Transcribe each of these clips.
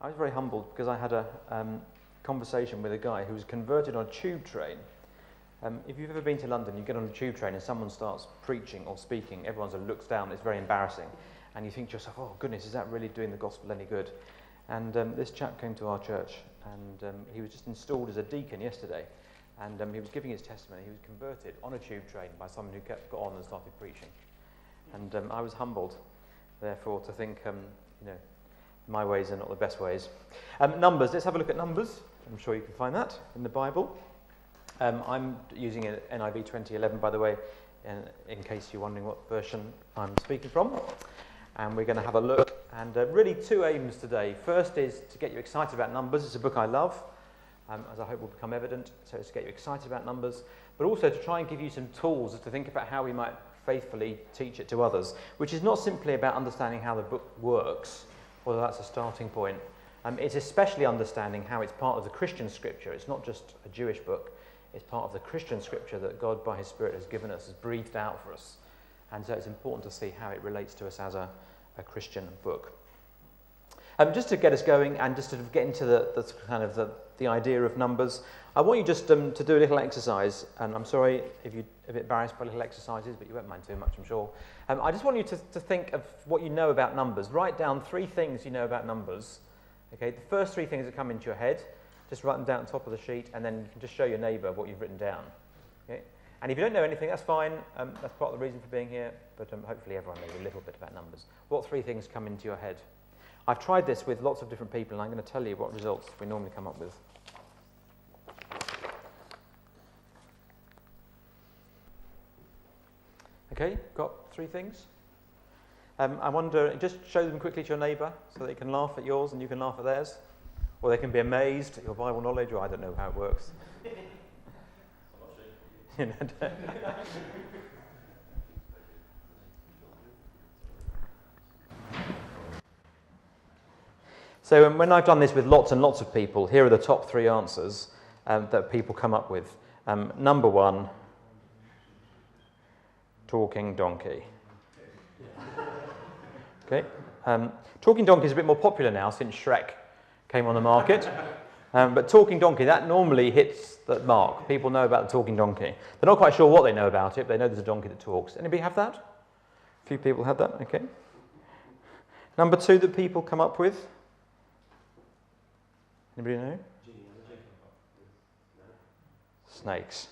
I was very humbled because I had a conversation with a guy who was converted on a tube train. If you've ever been to London, you get on a tube train and someone starts preaching or speaking, everyone sort of looks down, it's very embarrassing. And you think to yourself, oh goodness, is that really doing the gospel any good? And this chap came to our church and he was just installed as a deacon yesterday. And he was giving his testimony. He was converted on a tube train by someone who got on and started preaching. And I was humbled, therefore, to think, my ways are not the best ways. Numbers, let's have a look at numbers. I'm sure you can find that in the Bible. I'm using an NIV 2011, by the way, in case you're wondering what version I'm speaking from. And we're going to have a look. And really two aims today. First is to get you excited about numbers. It's a book I love, as I hope will become evident. So it's to get you excited about numbers, but also to try and give you some tools to think about how we might faithfully teach it to others, which is not simply about understanding how the book works, although that's a starting point. It's especially understanding how it's part of the Christian scripture. It's not just a Jewish book. It's part of the Christian scripture that God, by his Spirit, has given us, has breathed out for us. And so it's important to see how it relates to us as a Christian book. Just to get us going and just to get into the idea of numbers, I want you just to do a little exercise. And I'm sorry if you're a bit embarrassed by little exercises, but you won't mind too much, I'm sure. I just want you to think of what you know about numbers. Write down 3 things you know about numbers. Okay, the first 3 things that come into your head, just write them down on top of the sheet, and then you can just show your neighbour what you've written down. Okay? And if you don't know anything, that's fine. That's part of the reason for being here, but hopefully everyone knows a little bit about numbers. What 3 things come into your head? I've tried this with lots of different people, and I'm going to tell you what results we normally come up with. Okay, got 3 things? I wonder, just show them quickly to your neighbour so they can laugh at yours and you can laugh at theirs. Or they can be amazed at your Bible knowledge, or I don't know how it works. So when I've done this with lots and lots of people, here are the top 3 answers that people come up with. Number 1, talking donkey. Okay, talking donkey is a bit more popular now since Shrek came on the market. But talking donkey, that normally hits the mark. People know about the talking donkey. They're not quite sure what they know about it, but they know there's a donkey that talks. Anybody have that? A few people have that, okay. Number 2 that people come up with? Anybody know? Snakes.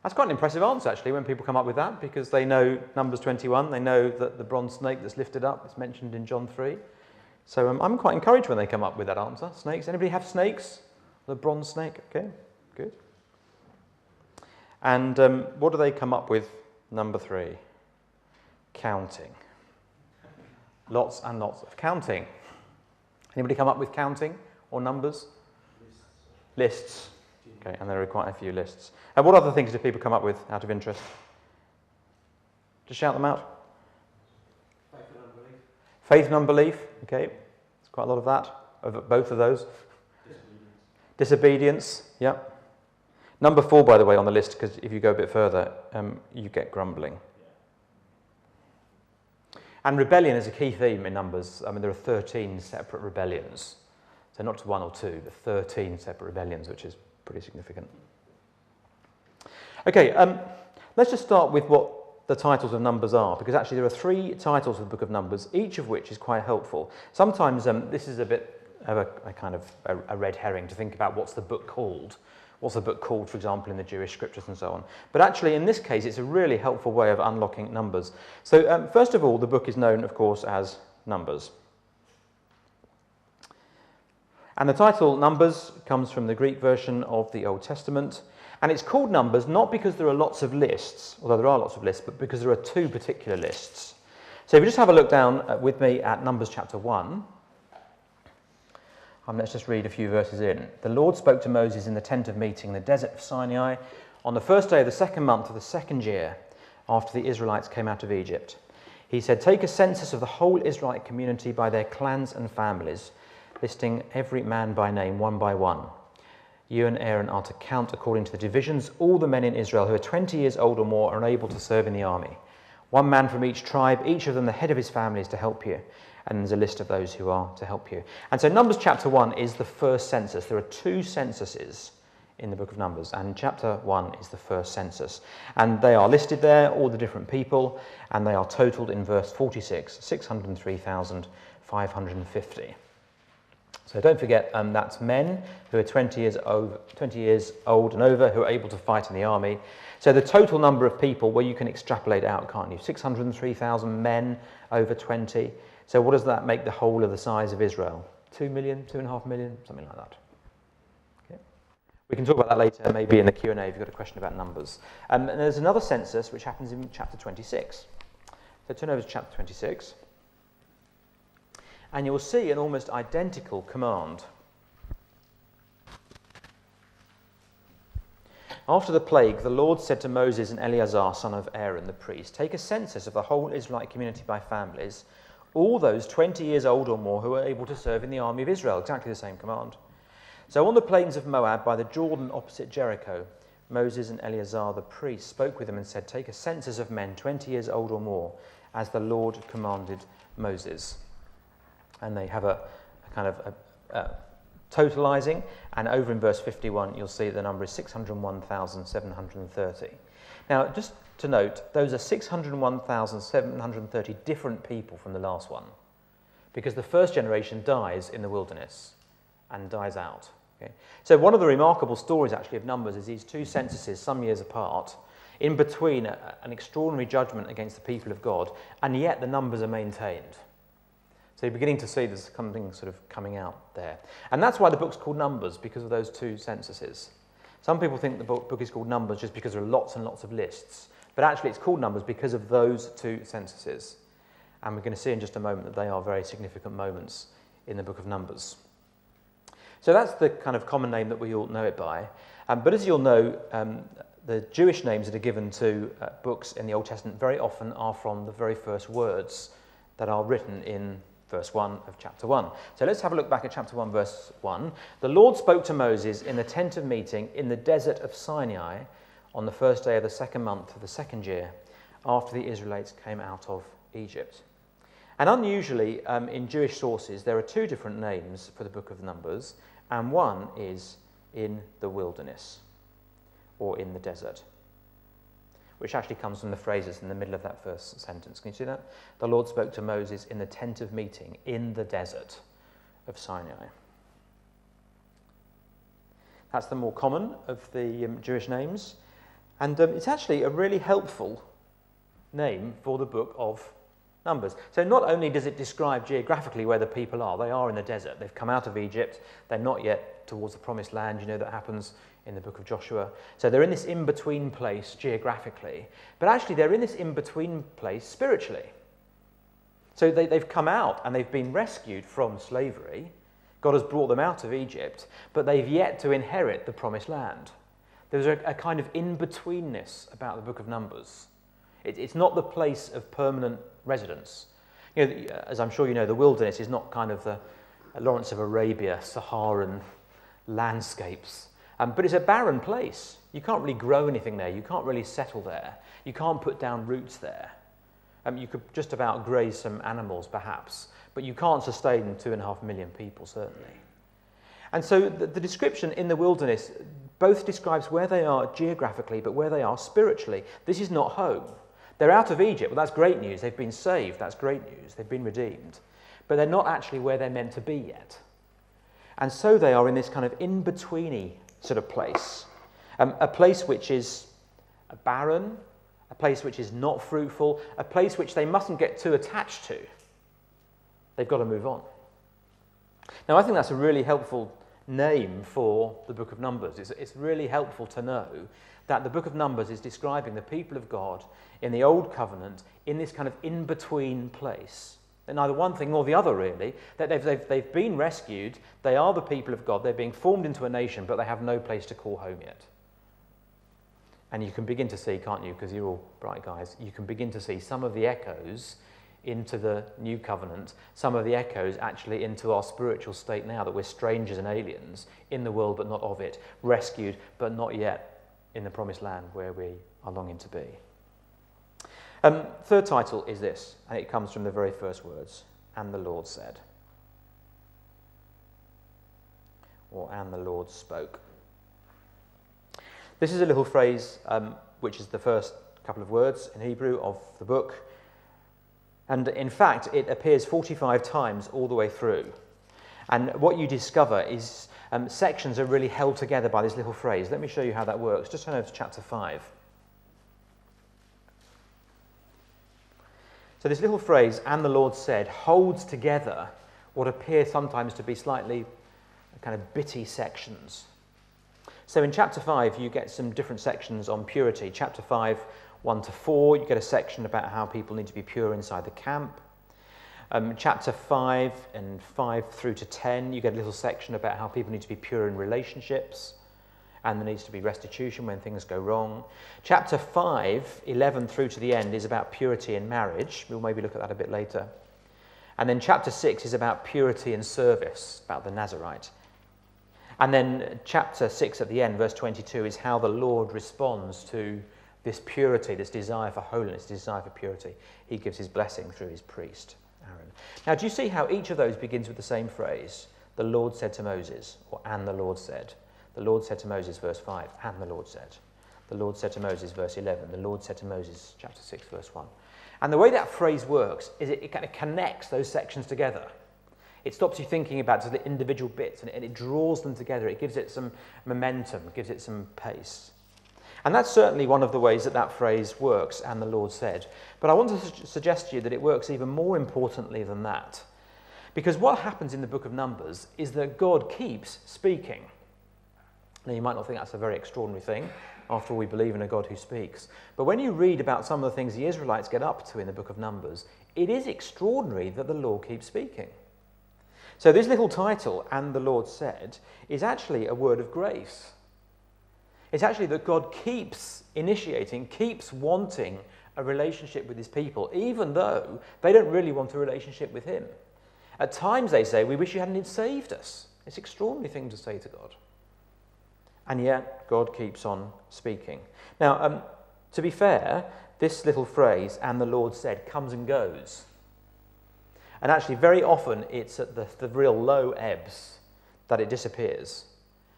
That's quite an impressive answer, actually, when people come up with that, because they know Numbers 21, they know that the bronze snake that's lifted up is mentioned in John 3. So I'm quite encouraged when they come up with that answer. Snakes. Anybody have snakes? The bronze snake? Okay, good. And what do they come up with? Number 3, counting. Lots and lots of counting. Anybody come up with counting or numbers? Lists. Okay, and there are quite a few lists. And what other things do people come up with out of interest? Just shout them out. Faith and unbelief. Faith and unbelief. Okay, there's quite a lot of that, of both of those. Disobedience. Yeah. Number 4, by the way, on the list, because if you go a bit further, you get grumbling. And rebellion is a key theme in Numbers. I mean, there are 13 separate rebellions. So not 1 or 2, but 13 separate rebellions, which is pretty significant. Okay, let's just start with what the titles of Numbers are, because actually there are 3 titles of the book of Numbers, each of which is quite helpful. Sometimes this is a bit of a kind of a red herring to think about what's the book called. What's the book called, for example, in the Jewish scriptures and so on. But actually, in this case, it's a really helpful way of unlocking numbers. So first of all, the book is known, of course, as Numbers. And the title Numbers comes from the Greek version of the Old Testament. And it's called Numbers not because there are lots of lists, although there are lots of lists, but because there are 2 particular lists. So if you just have a look down with me at Numbers chapter 1, let's just read a few verses in. The Lord spoke to Moses in the tent of meeting in the desert of Sinai on the 1st day of the 2nd month of the 2nd year after the Israelites came out of Egypt. He said, "Take a census of the whole Israelite community by their clans and families, listing every man by name, one by one. You and Aaron are to count according to the divisions all the men in Israel who are 20 years old or more and are able to serve in the army. 1 man from each tribe, each of them the head of his family, is to help you. and there's a list of those who are to help you. And so Numbers chapter 1 is the first census. There are 2 censuses in the book of Numbers, and chapter 1 is the first census. And they are listed there, all the different people, and they are totaled in verse 46, 603,550. So don't forget, that's men who are 20 years old and over who are able to fight in the army. So the total number of people, well, you can extrapolate out, can't you? 603,000 men over 20. So what does that make the whole of the size of Israel? 2 million, 2.5 million, something like that. Okay. We can talk about that later, maybe in the Q&A if you've got a question about numbers. And there's another census which happens in chapter 26. So turn over to chapter 26. And you'll see an almost identical command. After the plague, the Lord said to Moses and Eleazar, son of Aaron, the priest, take a census of the whole Israelite community by families, all those 20 years old or more who are able to serve in the army of Israel. Exactly the same command. So on the plains of Moab, by the Jordan opposite Jericho, Moses and Eleazar, the priest, spoke with them and said, take a census of men 20 years old or more, as the Lord commanded Moses. And they have a kind of totalizing, and over in verse 51 you'll see the number is 601,730. Now just to note, those are 601,730 different people from the last one, because the first generation dies in the wilderness and dies out. Okay? So one of the remarkable stories actually of Numbers is these 2 censuses some years apart, in between an extraordinary judgment against the people of God, and yet the numbers are maintained. So you're beginning to see there's something sort of coming out there. And that's why the book's called Numbers, because of those 2 censuses. Some people think the book is called Numbers just because there are lots and lots of lists. But actually it's called Numbers because of those 2 censuses. And we're going to see in just a moment that they are very significant moments in the book of Numbers. So that's the kind of common name that we all know it by. But as you'll know, the Jewish names that are given to books in the Old Testament very often are from the very first words that are written in verse 1 of chapter 1. So let's have a look back at chapter 1, verse 1. The Lord spoke to Moses in the tent of meeting in the desert of Sinai on the first day of the 2nd month of the 2nd year, after the Israelites came out of Egypt. And unusually, in Jewish sources, there are 2 different names for the book of Numbers, and one is in the wilderness, or in the desert, which actually comes from the phrases in the middle of that first sentence. Can you see that? The Lord spoke to Moses in the tent of meeting in the desert of Sinai. That's the more common of the Jewish names. And it's actually a really helpful name for the book of Numbers. So not only does it describe geographically where the people are, they are in the desert. They've come out of Egypt. They're not yet towards the promised land. You know that happens in the book of Joshua. So they're in this in-between place geographically, but actually they're in this in-between place spiritually. So they've come out and they've been rescued from slavery. God has brought them out of Egypt, but they've yet to inherit the promised land. There's a kind of in-betweenness about the book of Numbers. It's not the place of permanent residence. You know, as I'm sure you know, the wilderness is not kind of the Lawrence of Arabia, Saharan landscapes. But it's a barren place. You can't really grow anything there. You can't really settle there. You can't put down roots there. You could just about graze some animals, perhaps, but you can't sustain 2.5 million people, certainly. And so the description in the wilderness both describes where they are geographically, but where they are spiritually. This is not home. They're out of Egypt. Well, that's great news. They've been saved. That's great news. They've been redeemed. But they're not actually where they're meant to be yet. And so they are in this kind of in-betweeny sort of place, a place which is barren, a place which is not fruitful, a place which they mustn't get too attached to. They've got to move on. Now, I think that's a really helpful name for the book of Numbers. It's really helpful to know that the book of Numbers is describing the people of God in the Old Covenant in this kind of in-between place. They're neither one thing nor the other, really. That they've been rescued, they are the people of God, they're being formed into a nation, but they have no place to call home yet. And you can begin to see, can't you, because you're all bright guys, you can begin to see some of the echoes into the new covenant, some of the echoes actually into our spiritual state now, that we're strangers and aliens in the world but not of it, rescued but not yet in the promised land where we are longing to be. Third title is this, and it comes from the very first words, and the Lord said. Or, and the Lord spoke. This is a little phrase which is the first couple of words in Hebrew of the book. And in fact, it appears 45 times all the way through. And what you discover is sections are really held together by this little phrase. Let me show you how that works. Just turn over to chapter 5. So this little phrase, and the Lord said, holds together what appear sometimes to be slightly kind of bitty sections. So in chapter 5, you get some different sections on purity. Chapter 5, 1 to 4, you get a section about how people need to be pure inside the camp. Chapter 5 and 5 through to 10, you get a little section about how people need to be pure in relationships, and there needs to be restitution when things go wrong. Chapter 5, 11 through to the end, is about purity in marriage. We'll maybe look at that a bit later. And then chapter 6 is about purity in service, about the Nazirite. And then chapter 6 at the end, verse 22, is how the Lord responds to this purity, this desire for holiness, desire for purity. He gives his blessing through his priest, Aaron. Now, do you see how each of those begins with the same phrase? The Lord said to Moses, or and the Lord said. The Lord said to Moses, verse 5, and the Lord said. The Lord said to Moses, verse 11. The Lord said to Moses, chapter 6, verse 1. And the way that phrase works is it kind of connects those sections together. It stops you thinking about the individual bits, and it draws them together. It gives it some momentum, gives it some pace. And that's certainly one of the ways that that phrase works, and the Lord said. But I want to suggest to you that it works even more importantly than that. Because what happens in the book of Numbers is that God keeps speaking. Now, you might not think that's a very extraordinary thing. After all, we believe in a God who speaks. But when you read about some of the things the Israelites get up to in the book of Numbers, it is extraordinary that the Lord keeps speaking. So this little title, and the Lord said, is actually a word of grace. It's actually that God keeps initiating, keeps wanting a relationship with his people, even though they don't really want a relationship with him. At times they say, we wish you hadn't saved us. It's an extraordinary thing to say to God. And yet, God keeps on speaking. Now, to be fair, this little phrase, and the Lord said, comes and goes. And actually, very often, it's at the real low ebbs that it disappears.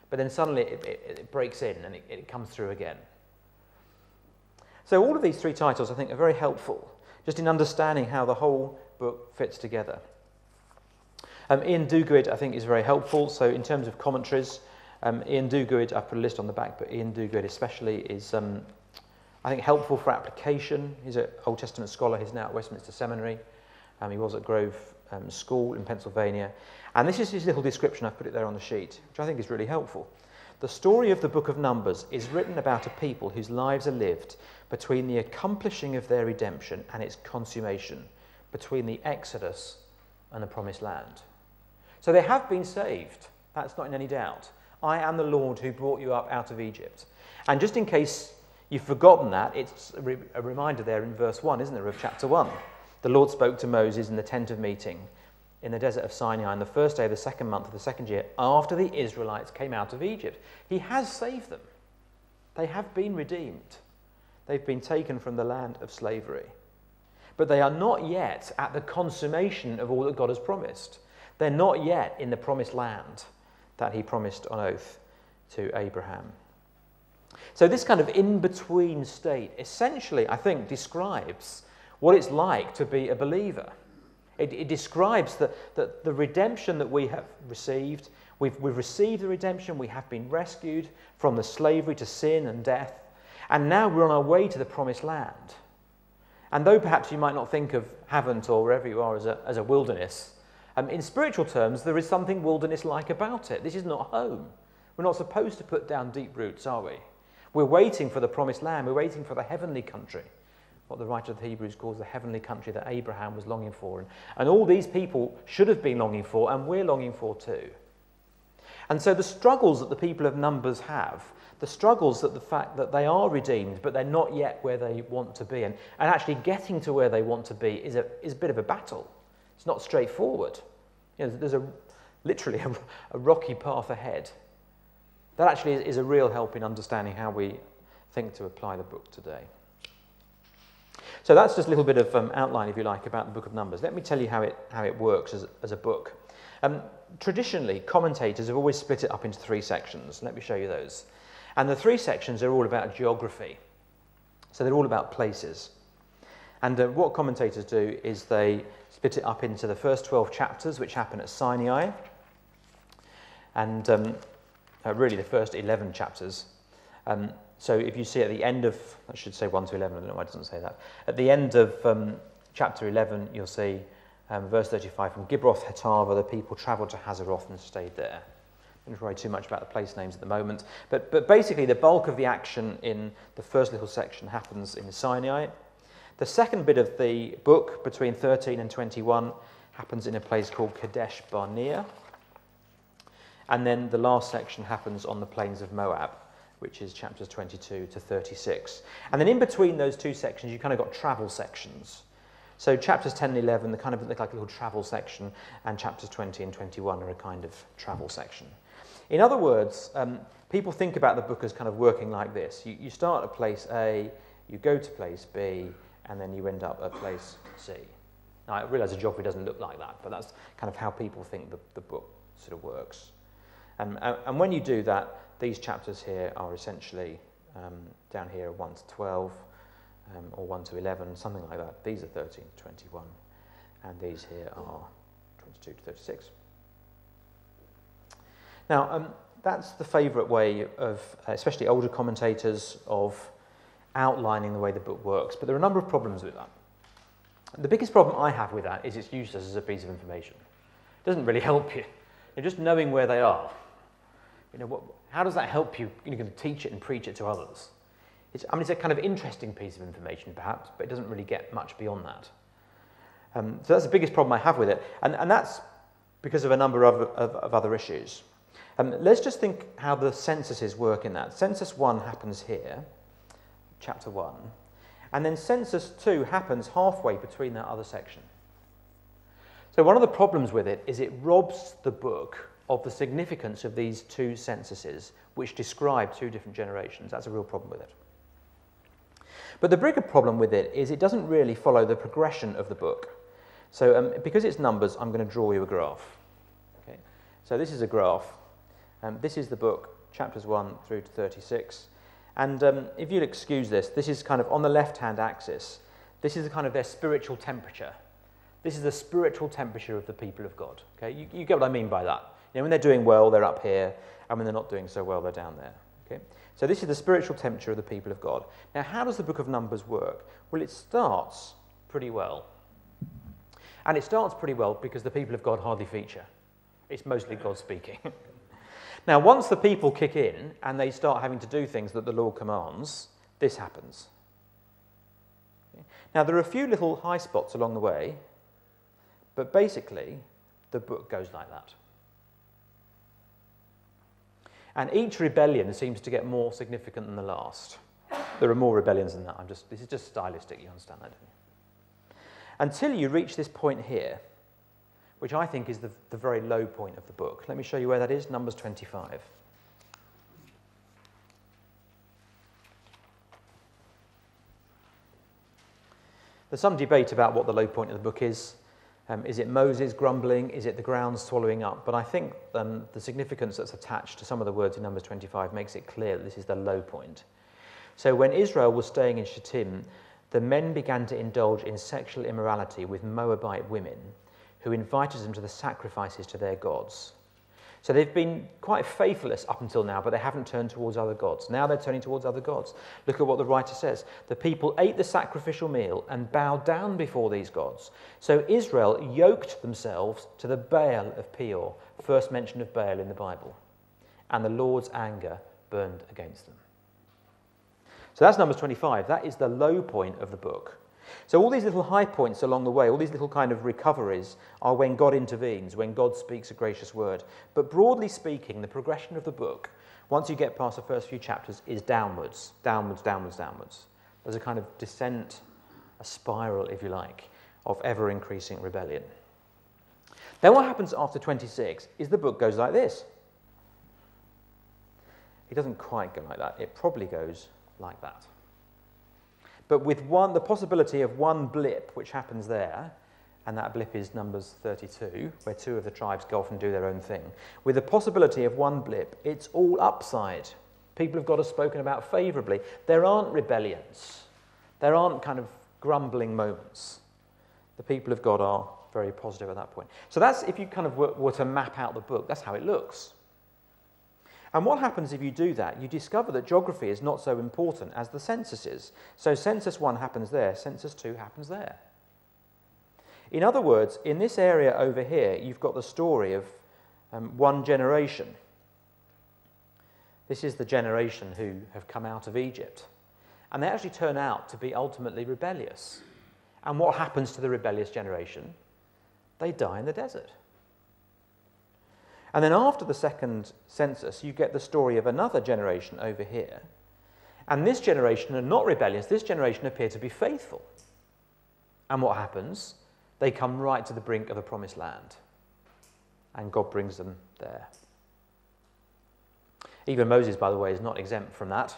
But then suddenly it breaks in and it comes through again. So all of these three titles, I think, are very helpful, just in understanding how the whole book fits together. Ian Duguid, I think, is very helpful. So in terms of commentaries, Ian Duguid, I've put a list on the back, but Ian Duguid especially is, I think, helpful for application. He's an Old Testament scholar. He's now at Westminster Seminary. He was at Grove School in Pennsylvania. And this is his little description. I've put it there on the sheet, which I think is really helpful. The story of the book of Numbers is written about a people whose lives are lived between the accomplishing of their redemption and its consummation, between the Exodus and the Promised Land. So they have been saved. That's not in any doubt. I am the Lord who brought you up out of Egypt. And just in case you've forgotten that, it's a reminder there in verse 1, isn't there, of chapter 1. The Lord spoke to Moses in the tent of meeting in the desert of Sinai on the first day of the second month of the second year after the Israelites came out of Egypt. He has saved them. They have been redeemed. They've been taken from the land of slavery. But they are not yet at the consummation of all that God has promised. They're not yet in the promised land that he promised on oath to Abraham. So this kind of in-between state essentially, I think, describes what it's like to be a believer. It describes the redemption that we have received. We've received the redemption. We have been rescued from the slavery to sin and death. And now we're on our way to the promised land. And though perhaps you might not think of Havant or wherever you are as a wilderness, in spiritual terms, there is something wilderness-like about it. This is not home. We're not supposed to put down deep roots, are we? We're waiting for the promised land. We're waiting for the heavenly country, what the writer of the Hebrews calls the heavenly country that Abraham was longing for. And all these people should have been longing for, and we're longing for too. And so the struggles that the people of Numbers have, the struggles that the fact that they are redeemed, but they're not yet where they want to be, and actually getting to where they want to be is a bit of a battle. It's not straightforward. You know, there's literally a rocky path ahead. That actually is a real help in understanding how we think to apply the book today. So So that's just a little bit of outline, if you like, about the Book of Numbers. Let me tell you how it works as a book. Traditionally, commentators have always split it up into 3 sections. Let me show you those. And the 3 sections are all about geography. So they're all about places. And what commentators do is they split it up into the first 12 chapters, which happen at Sinai, and really the first 11 chapters. So if you see at the end of, I should say 1 to 11, I don't know why it doesn't say that. At the end of chapter 11, you'll see verse 35, from Gibroth Hetava, the people travelled to Hazeroth and stayed there. I don't worry too much about the place names at the moment. But basically, the bulk of the action in the first little section happens in Sinai. The second bit of the book, between 13 and 21, happens in a place called Kadesh Barnea. And then the last section happens on the plains of Moab, which is chapters 22 to 36. And then in between those 2 sections, you kind of got travel sections. So chapters 10 and 11, they kind of look like a little travel section, and chapters 20 and 21 are a kind of travel section. In other words, people think about the book as kind of working like this. You start at place A, you go to place B, and then you end up at place C. Now, I realise the geography doesn't look like that, but that's kind of how people think the book sort of works. And when you do that, these chapters here are essentially down here 1 to 12, or 1 to 11, something like that. These are 13 to 21, and these here are 22 to 36. Now, that's the favourite way of, especially older commentators, of outlining the way the book works, but there are a number of problems with that. The biggest problem I have with that is it's useless as a piece of information. It doesn't really help you. Just knowing where they are. How does that help you? You're going to teach it and preach it to others. It's a kind of interesting piece of information, perhaps, but it doesn't really get much beyond that. So that's the biggest problem I have with it, and that's because of a number of other issues. Let's just think how the censuses work in that. Census 1 happens here, chapter 1, and then census 2 happens halfway between that other section. So one of the problems with it is it robs the book of the significance of these 2 censuses, which describe 2 different generations. That's a real problem with it. But the bigger problem with it is it doesn't really follow the progression of the book. So because it's numbers, I'm going to draw you a graph. Okay? So this is a graph. This is the book, chapters 1 through to 36. And if you'll excuse this is kind of on the left-hand axis. This is kind of their spiritual temperature. This is the spiritual temperature of the people of God. Okay? You get what I mean by that. When they're doing well, they're up here, and when they're not doing so well, they're down there. Okay? So this is the spiritual temperature of the people of God. Now, how does the book of Numbers work? Well, it starts pretty well. And it starts pretty well because the people of God hardly feature. It's mostly God speaking. Now, once the people kick in and they start having to do things that the Lord commands, this happens. Okay? Now, there are a few little high spots along the way, but basically, the book goes like that. And each rebellion seems to get more significant than the last. There are more rebellions than that. This is just stylistic, you understand that, don't you? Until you reach this point here, which I think is the very low point of the book. Let me show you where that is, Numbers 25. There's some debate about what the low point of the book is. Is it Moses grumbling? Is it the ground swallowing up? But I think the significance that's attached to some of the words in Numbers 25 makes it clear that this is the low point. So when Israel was staying in Shittim, the men began to indulge in sexual immorality with Moabite women, who invited them to the sacrifices to their gods. So they've been quite faithless up until now, but they haven't turned towards other gods. Now they're turning towards other gods. Look at what the writer says. The people ate the sacrificial meal and bowed down before these gods. So Israel yoked themselves to the Baal of Peor, first mention of Baal in the Bible. And the Lord's anger burned against them. So that's Numbers 25. That is the low point of the book. So all these little high points along the way, all these little kind of recoveries are when God intervenes, when God speaks a gracious word. But broadly speaking, the progression of the book, once you get past the first few chapters, is downwards, downwards, downwards, downwards. There's a kind of descent, a spiral, if you like, of ever-increasing rebellion. Then what happens after 26 is the book goes like this. It doesn't quite go like that. It probably goes like that. but with the possibility of one blip, which happens there, and that blip is Numbers 32, where 2 of the tribes go off and do their own thing. With the possibility of one blip, it's all upside. People of God are spoken about favourably. There aren't rebellions. There aren't kind of grumbling moments. The people of God are very positive at that point. So that's, if you kind of were to map out the book, that's how it looks. And what happens if you do that? You discover that geography is not so important as the census is. So census 1 happens there, census 2 happens there. In other words, in this area over here, you've got the story of one generation. This is the generation who have come out of Egypt. And they actually turn out to be ultimately rebellious. And what happens to the rebellious generation? They die in the desert. And then after the second census, you get the story of another generation over here. And this generation are not rebellious. This generation appear to be faithful. And what happens? They come right to the brink of the promised land. And God brings them there. Even Moses, by the way, is not exempt from that.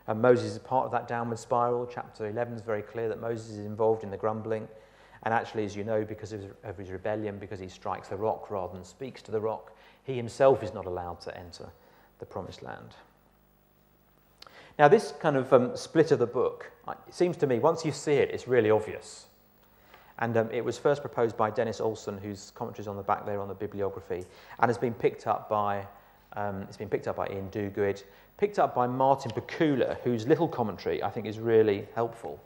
And Moses is part of that downward spiral. Chapter 11 is very clear that Moses is involved in the grumbling. And actually, as you know, because of his rebellion, because he strikes the rock rather than speaks to the rock, he himself is not allowed to enter the promised land. Now, this kind of split of the book, it seems to me, once you see it, it's really obvious. And it was first proposed by Dennis Olson, whose commentary is on the back there on the bibliography, and has been picked up by Ian Duguid, picked up by Martin Bakula, whose little commentary I think is really helpful,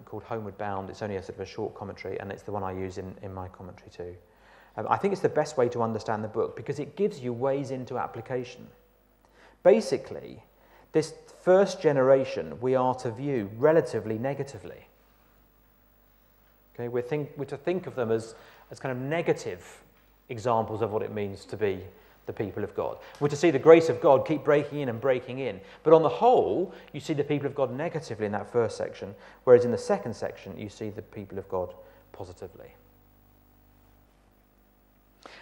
called Homeward Bound. It's only a sort of a short commentary, and it's the one I use in my commentary too. I think it's the best way to understand the book because it gives you ways into application. Basically, this first generation we are to view relatively negatively. Okay, we're to think of them as kind of negative examples of what it means to be the people of God. We're to see the grace of God keep breaking in and breaking in. But on the whole, you see the people of God negatively in that first section, whereas in the second section, you see the people of God positively.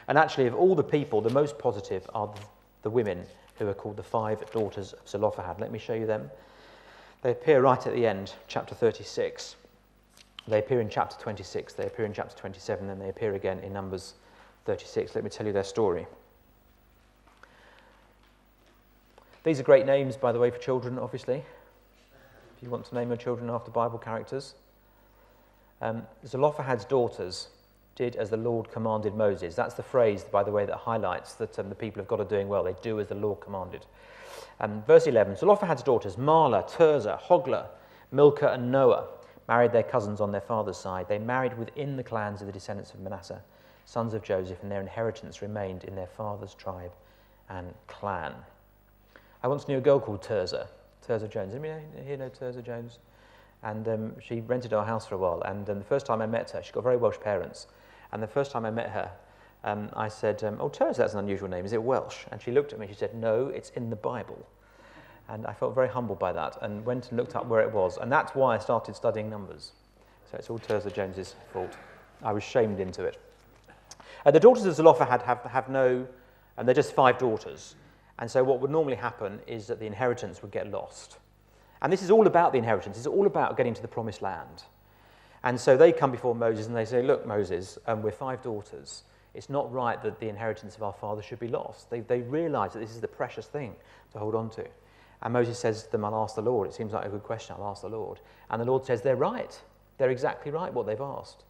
And actually, of all the people, the most positive are the women who are called the 5 daughters of Zelophehad. Let me show you them. They appear right at the end, chapter 36. They appear in chapter 26, they appear in chapter 27, and they appear again in Numbers 36. Let me tell you their story. These are great names, by the way, for children, obviously. If you want to name your children after Bible characters. Zelophehad's daughters did as the Lord commanded Moses. That's the phrase, by the way, that highlights that the people of God are doing well. They do as the Lord commanded. Verse 11, Zelophehad's daughters, Mahlah, Tirzah, Hoglah, Milcah, and Noah, married their cousins on their father's side. They married within the clans of the descendants of Manasseh, sons of Joseph, and their inheritance remained in their father's tribe and clan. I once knew a girl called Tirzah Jones. Anybody here know Tirzah Jones? And she rented our house for a while. And the first time I met her, she got very Welsh parents. And the first time I met her, I said, "Oh, Tirzah, that's an unusual name. Is it Welsh?" And she looked at me. She said, "No, it's in the Bible." And I felt very humbled by that and went and looked up where it was. And that's why I started studying numbers. So it's all Tirzah Jones's fault. I was shamed into it. The daughters of Zelophehad have no, and they're just 5 daughters. And so what would normally happen is that the inheritance would get lost. And this is all about the inheritance. It's all about getting to the promised land. And so they come before Moses and they say, "Look, Moses, we're 5 daughters. It's not right that the inheritance of our father should be lost." They realise that this is the precious thing to hold on to. And Moses says to them, "I'll ask the Lord." It seems like a good question. I'll ask the Lord. And the Lord says they're right. They're exactly right what they've asked.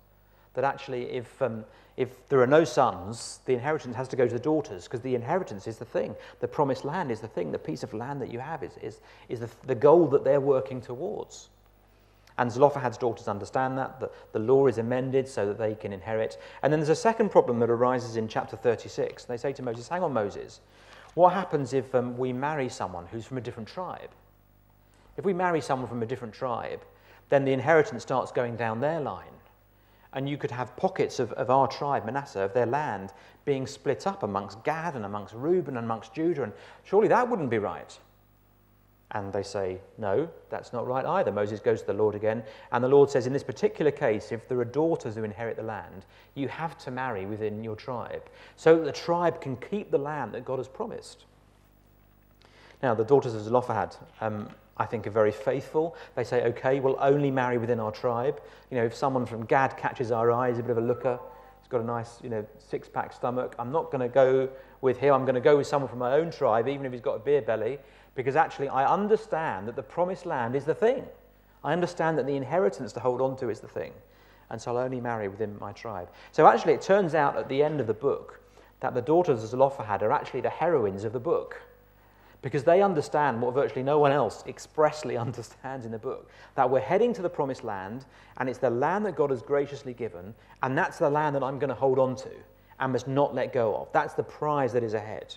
That actually if there are no sons, the inheritance has to go to the daughters because the inheritance is the thing. The promised land is the thing. The piece of land that you have is the goal that they're working towards. And Zelophehad's daughters understand that the law is amended so that they can inherit. And then there's a second problem that arises in chapter 36. They say to Moses, "Hang on, Moses. What happens if we marry someone who's from a different tribe? If we marry someone from a different tribe, then the inheritance starts going down their line. And you could have pockets of our tribe, Manasseh, of their land, being split up amongst Gad and amongst Reuben and amongst Judah, and surely that wouldn't be right." And they say, "No, that's not right either." Moses goes to the Lord again, and the Lord says, in this particular case, if there are daughters who inherit the land, you have to marry within your tribe, so that the tribe can keep the land that God has promised. Now, the daughters of Zelophehad, I think, are very faithful. They say, okay, we'll only marry within our tribe. You know, if someone from Gad catches our eye, he's a bit of a looker, he's got a nice, you know, six-pack stomach, I'm not going to go with him, I'm going to go with someone from my own tribe, even if he's got a beer belly, because actually I understand that the promised land is the thing. I understand that the inheritance to hold on to is the thing, and so I'll only marry within my tribe. So actually it turns out at the end of the book that the daughters of Zelophehad are actually the heroines of the book, because they understand what virtually no one else expressly understands in the book, that we're heading to the promised land, and it's the land that God has graciously given, and that's the land that I'm going to hold on to and must not let go of. That's the prize that is ahead.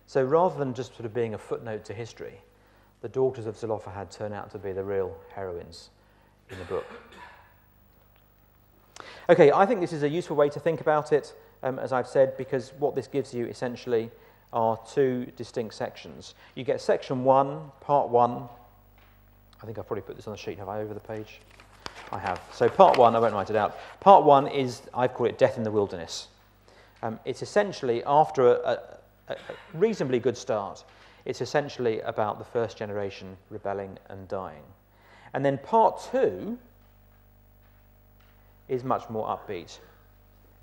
So rather than just sort of being a footnote to history, the daughters of Zelophehad turn out to be the real heroines in the book. Okay, I think this is a useful way to think about it, as I've said, because what this gives you essentially are two distinct sections. You get section 1, part 1. I think I've probably put this on the sheet. Have I over the page? I have. So part 1, I won't write it out. Part 1 is, I've called it Death in the Wilderness. It's essentially, after a reasonably good start, it's essentially about the first generation rebelling and dying. And then part 2 is much more upbeat.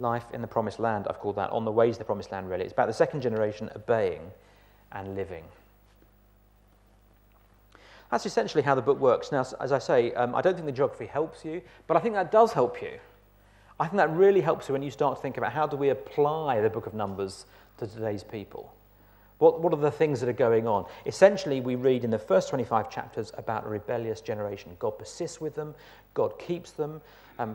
Life in the Promised Land, I've called that, on the way to the Promised Land, really. It's about the second generation obeying and living. That's essentially how the book works. Now, as I say, I don't think the geography helps you, but I think that does help you. I think that really helps you when you start to think about how do we apply the book of Numbers to today's people. What are the things that are going on? Essentially, we read in the first 25 chapters about a rebellious generation. God persists with them. God keeps them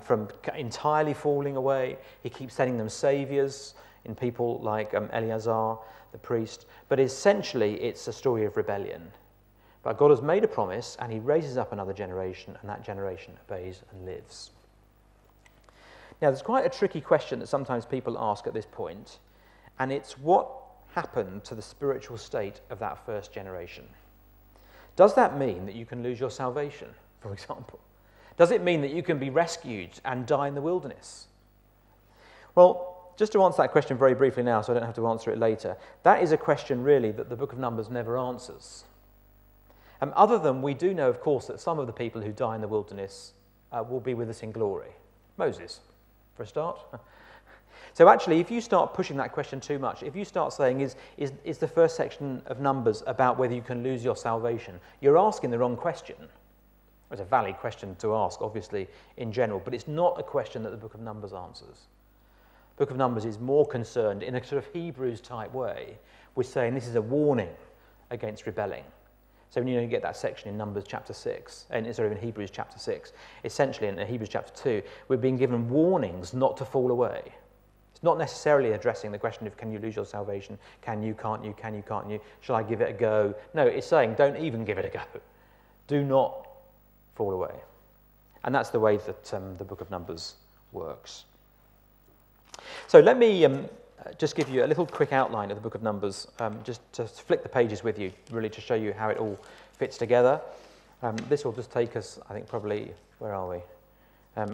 from entirely falling away. He keeps sending them saviors in people like Eleazar, the priest. But essentially, it's a story of rebellion. But God has made a promise, and he raises up another generation, and that generation obeys and lives. Now, there's quite a tricky question that sometimes people ask at this point, and it's what happened to the spiritual state of that first generation? Does that mean that you can lose your salvation, for example? Does it mean that you can be rescued and die in the wilderness? Well, just to answer that question very briefly now, so I don't have to answer it later, that is a question really that the book of Numbers never answers. Other than we do know, of course, that some of the people who die in the wilderness will be with us in glory. Moses, for a start. So actually, if you start pushing that question too much, if you start saying, is the first section of Numbers about whether you can lose your salvation, you're asking the wrong question. It's a valid question to ask, obviously, in general, but it's not a question that the book of Numbers answers. The book of Numbers is more concerned, in a sort of Hebrews-type way, with saying this is a warning against rebelling. So when you get that section in Numbers chapter 6, and in Hebrews chapter 6, essentially in Hebrews chapter 2, we're being given warnings not to fall away. It's not necessarily addressing the question of can you lose your salvation, can you, can't you, shall I give it a go? No, it's saying don't even give it a go. Do not fall away. And that's the way that the book of Numbers works. So let me just give you a little quick outline of the book of Numbers, just to flick the pages with you, really to show you how it all fits together. This will just take us, I think, probably, where are we?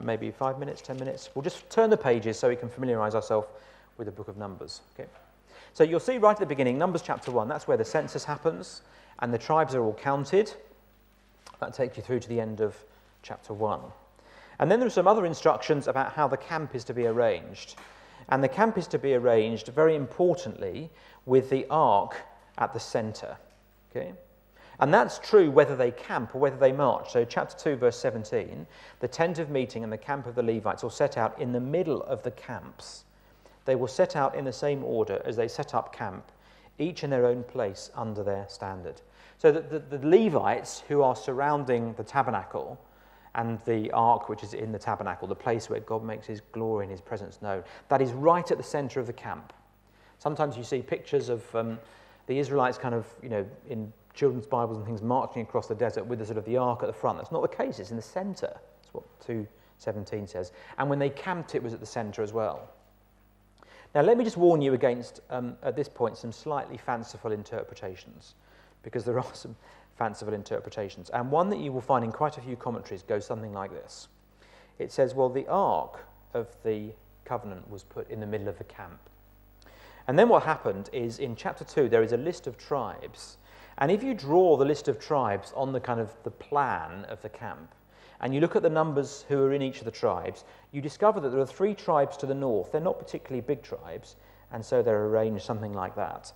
Maybe 5 minutes, 10 minutes. We'll just turn the pages so we can familiarise ourselves with the book of Numbers. Okay. So you'll see right at the beginning, Numbers chapter 1, that's where the census happens, and the tribes are all counted. That takes you through to the end of chapter 1. And then there are some other instructions about how the camp is to be arranged. And the camp is to be arranged, very importantly, with the ark at the centre. Okay? And that's true whether they camp or whether they march. So chapter 2, verse 17, the tent of meeting and the camp of the Levites will set out in the middle of the camps. They will set out in the same order as they set up camp, each in their own place under their standard. So the Levites who are surrounding the tabernacle and the ark which is in the tabernacle, the place where God makes his glory and his presence known, that is right at the centre of the camp. Sometimes you see pictures of the Israelites kind of, in children's Bibles and things marching across the desert with the sort of the ark at the front. That's not the case, it's in the centre. That's what 2:17 says. And when they camped, it was at the centre as well. Now let me just warn you against, at this point, some slightly fanciful interpretations, because there are some fanciful interpretations. And one that you will find in quite a few commentaries goes something like this. It says, well, the ark of the covenant was put in the middle of the camp. And then what happened is in chapter 2 there is a list of tribes, And if you draw the list of tribes on the kind of the plan of the camp, and you look at the numbers who are in each of the tribes, you discover that there are 3 tribes to the north. They're not particularly big tribes, and so they're arranged something like that.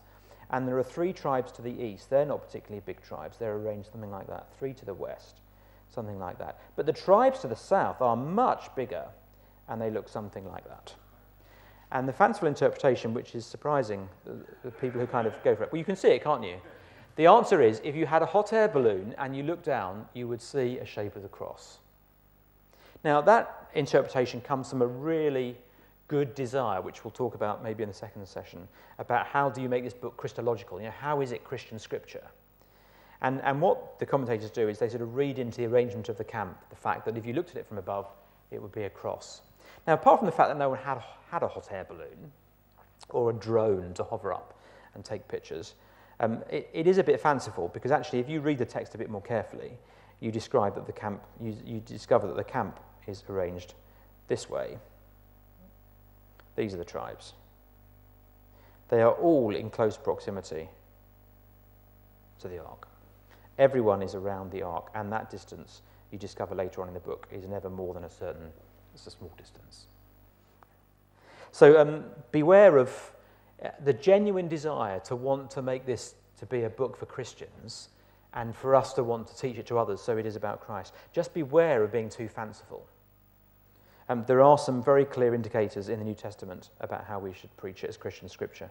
And there are 3 tribes to the east. They're not particularly big tribes. They're arranged something like that. 3 to the west, something like that. But the tribes to the south are much bigger, and they look something like that. And the fanciful interpretation, which is surprising, the people who kind of go for it, well, you can see it, can't you? The answer is, if you had a hot air balloon and you look down, you would see a shape of the cross. Now, that interpretation comes from a really good desire, which we'll talk about maybe in the second session, about how do you make this book Christological? You know, how is it Christian scripture? And what the commentators do is they sort of read into the arrangement of the camp the fact that if you looked at it from above, it would be a cross. Now, apart from the fact that no one had a hot air balloon or a drone to hover up and take pictures, it is a bit fanciful, because actually if you read the text a bit more carefully, you discover that the camp is arranged this way. These are the tribes. They are all in close proximity to the ark. Everyone is around the ark, and that distance, you discover later on in the book, is never more than it's a small distance. So beware of the genuine desire to want to make this to be a book for Christians and for us to want to teach it to others, so it is about Christ. Just beware of being too fanciful. There are some very clear indicators in the New Testament about how we should preach it as Christian scripture,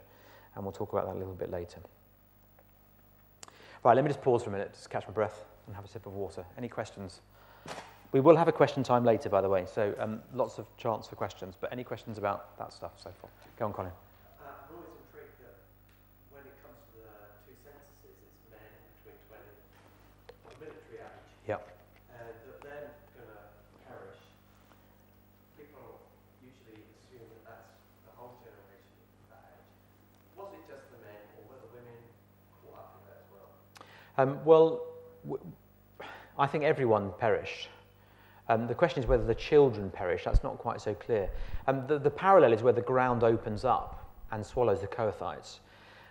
and we'll talk about that a little bit later. Right, let me just pause for a minute, just catch my breath and have a sip of water. Any questions? We will have a question time later, by the way, so lots of chance for questions, but any questions about that stuff so far? Go on, Colin. I'm always intrigued that when it comes to the 2 censuses, it's men between 20, the military age, Yep. and that they're going to perish. People usually assume that that's the whole generation of that age. Was it just the men, or were the women caught up in that as well? I think everyone perished. The question is whether the children perish. That's not quite so clear. The parallel is where the ground opens up and swallows the Kohathites,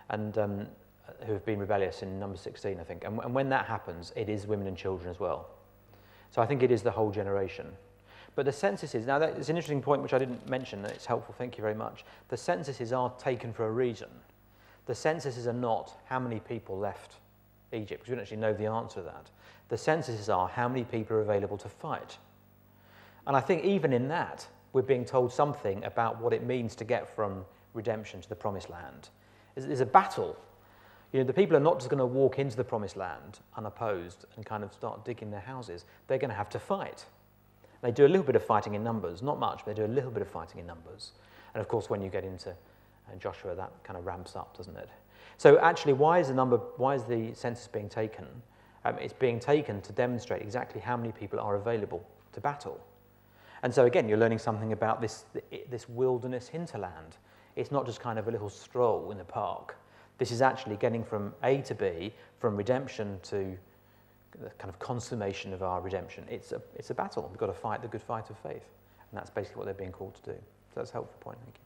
and who have been rebellious in number 16, I think. And when that happens, it is women and children as well. So I think it is the whole generation. But the censuses, now that is an interesting point which I didn't mention, and it's helpful, thank you very much. The censuses are taken for a reason. The censuses are not how many people left Egypt, because we don't actually know the answer to that. The censuses are how many people are available to fight. And I think even in that, we're being told something about what it means to get from redemption to the promised land. There's a battle. You know, the people are not just going to walk into the promised land unopposed and kind of start digging their houses. They're going to have to fight. They do a little bit of fighting in numbers, not much, but they do a little bit of fighting in numbers. And of course, when you get into Joshua, that kind of ramps up, doesn't it? So actually, why is the census being taken? It's being taken to demonstrate exactly how many people are available to battle. And so again, you're learning something about this wilderness hinterland. It's not just kind of a little stroll in the park. This is actually getting from A to B, from redemption to the kind of consummation of our redemption. It's a battle. We've got to fight the good fight of faith. And that's basically what they're being called to do. So that's a helpful point, thank you.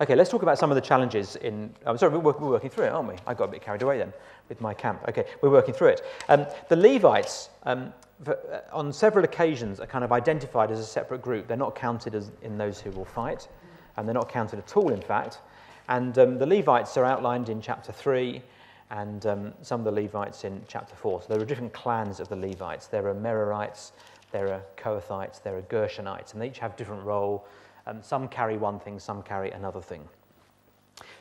Okay, let's talk about some of the challenges in... we're working through it, aren't we? I got a bit carried away then with my camp. Okay, we're working through it. The Levites, on several occasions, are kind of identified as a separate group. They're not counted as in those who will fight, and they're not counted at all, in fact. And the Levites are outlined in chapter 3, and some of the Levites in chapter 4. So there are different clans of the Levites. There are Merarites, there are Kohathites, there are Gershonites, and they each have a different role. Some carry one thing, some carry another thing.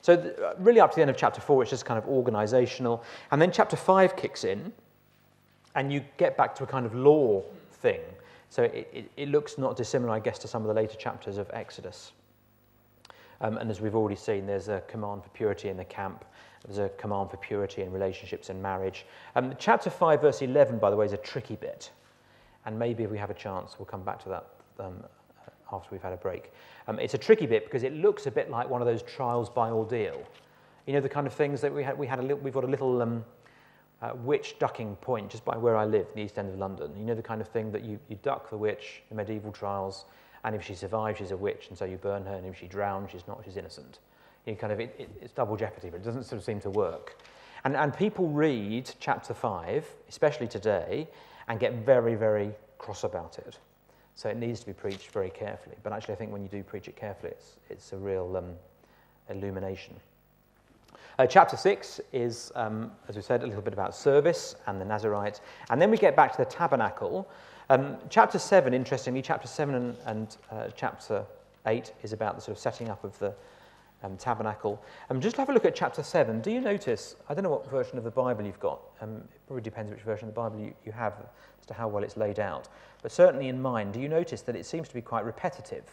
So really up to the end of chapter 4, it's just kind of organisational. And then chapter 5 kicks in, and you get back to a kind of law thing. So it looks not dissimilar, I guess, to some of the later chapters of Exodus. And as we've already seen, there's a command for purity in the camp. There's a command for purity in relationships and marriage. Chapter 5, verse 11, by the way, is a tricky bit. And maybe if we have a chance, we'll come back to that after we've had a break. It's a tricky bit because it looks a bit like one of those trials by ordeal. You know, the kind of things that we've got a little witch ducking point just by where I live, the East End of London. You know, the kind of thing that you duck the witch in medieval trials, and if she survives, she's a witch, and so you burn her, and if she drowns, she's not, she's innocent. it's double jeopardy, but it doesn't sort of seem to work. And people read chapter 5, especially today, and get very, very cross about it. So it needs to be preached very carefully. But actually, I think when you do preach it carefully, it's a real illumination. Chapter 6 is, as we said, a little bit about service and the Nazirite. And then we get back to the tabernacle. Chapter 7, interestingly, chapter 7 and chapter 8 is about the sort of setting up of the tabernacle. Just have a look at chapter 7. Do you notice, I don't know what version of the Bible you've got. It probably depends which version of the Bible you have as to how well it's laid out. But certainly in mine, do you notice that it seems to be quite repetitive?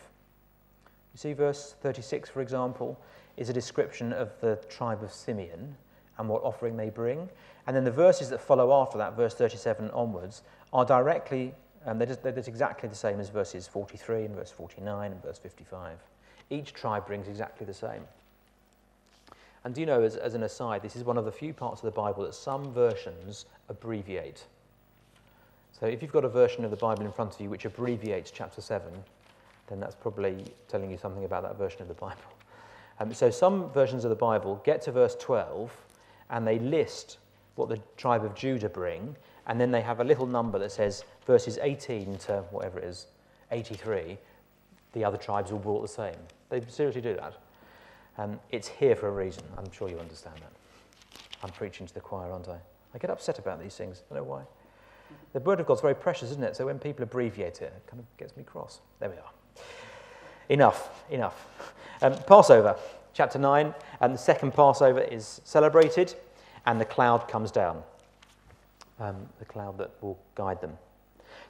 You see verse 36, for example, is a description of the tribe of Simeon and what offering they bring. And then the verses that follow after that, verse 37 onwards, are directly, they're just exactly the same as verses 43 and verse 49 and verse 55. Each tribe brings exactly the same. And do you know, as an aside, this is one of the few parts of the Bible that some versions abbreviate. So if you've got a version of the Bible in front of you which abbreviates chapter 7, then that's probably telling you something about that version of the Bible. So some versions of the Bible get to verse 12 and they list what the tribe of Judah bring, and then they have a little number that says verses 18 to whatever it is, 83, the other tribes all brought the same. They seriously do that. It's here for a reason. I'm sure you understand that. I'm preaching to the choir, aren't I? I get upset about these things. I don't know why. The word of God's very precious, isn't it? So when people abbreviate it, it kind of gets me cross. There we are. Enough. Passover, chapter 9, and the second Passover is celebrated, and the cloud comes down, the cloud that will guide them.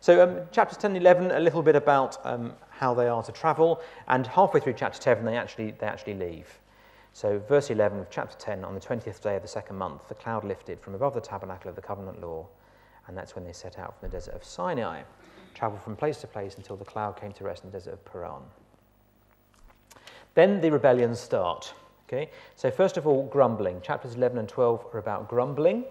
So chapters 10 and 11, a little bit about how they are to travel, and halfway through chapter 10, they actually leave. So verse 11 of chapter 10, on the 20th day of the second month, the cloud lifted from above the tabernacle of the covenant law, and that's when they set out from the desert of Sinai, travelled from place to place until the cloud came to rest in the desert of Paran. Then the rebellions start. Okay? So first of all, grumbling. Chapters 11 and 12 are about grumbling.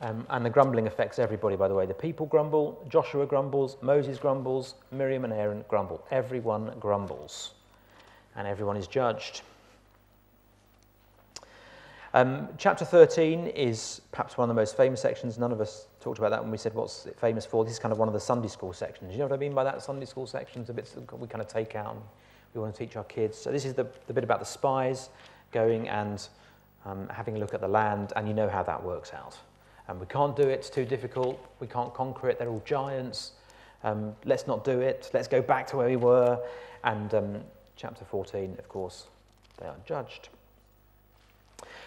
And the grumbling affects everybody, by the way. The people grumble, Joshua grumbles, Moses grumbles, Miriam and Aaron grumble. Everyone grumbles. And everyone is judged. Chapter 13 is perhaps one of the most famous sections. None of us talked about that when we said what's it famous for. This is kind of one of the Sunday school sections. You know what I mean by that? Sunday school sections, the bits that we kind of take out and we want to teach our kids. So this is the bit about the spies going and having a look at the land, and you know how that works out. And we can't do it, it's too difficult, we can't conquer it, they're all giants. Let's not do it, let's go back to where we were. And chapter 14, of course, they are judged.